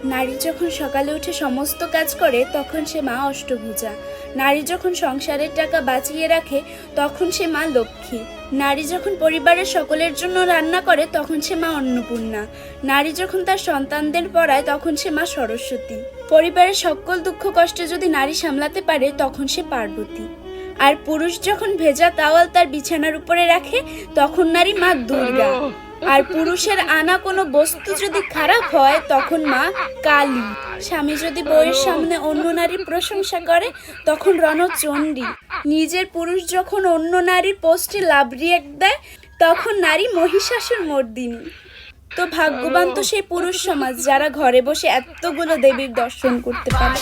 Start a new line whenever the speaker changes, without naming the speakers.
নারী যখন সকালে উঠে সমস্ত কাজ করে তখন সে মা অষ্টভুজা। নারী যখন সংসারের টাকা বাঁচিয়ে রাখে তখন সে মা লক্ষ্মী। নারী যখন পরিবারের সকলের জন্য রান্না করে তখন সে মা অন্নপূর্ণা। নারী যখন তার সন্তানদের পড়ায় তখন সে মা সরস্বতী। পরিবারের সকল দুঃখ কষ্ট যদি নারী সামলাতে পারে তখন সে পার্বতী। আর পুরুষ যখন ভেজা তাওয়াল তার বিছানার উপরে রাখে তখন নারী মা দুর্গা। আর পুরুষের আনা কোনো বস্তু যদি খারাপ হয় তখন মা কালী। স্বামী যদি বউয়ের সামনে অন্য নারীর প্রশংসা করে তখন রণচণ্ডী। নিজের পুরুষ যখন অন্য নারীর পোস্টে লাভ রিয়েক্ট দেয় তখন নারী মহিষাসুর মর্দিনী। তো ভাগ্যবান তো সেই পুরুষ সমাজ যারা ঘরে বসে এতগুলো দেবীর দর্শন করতে পারে।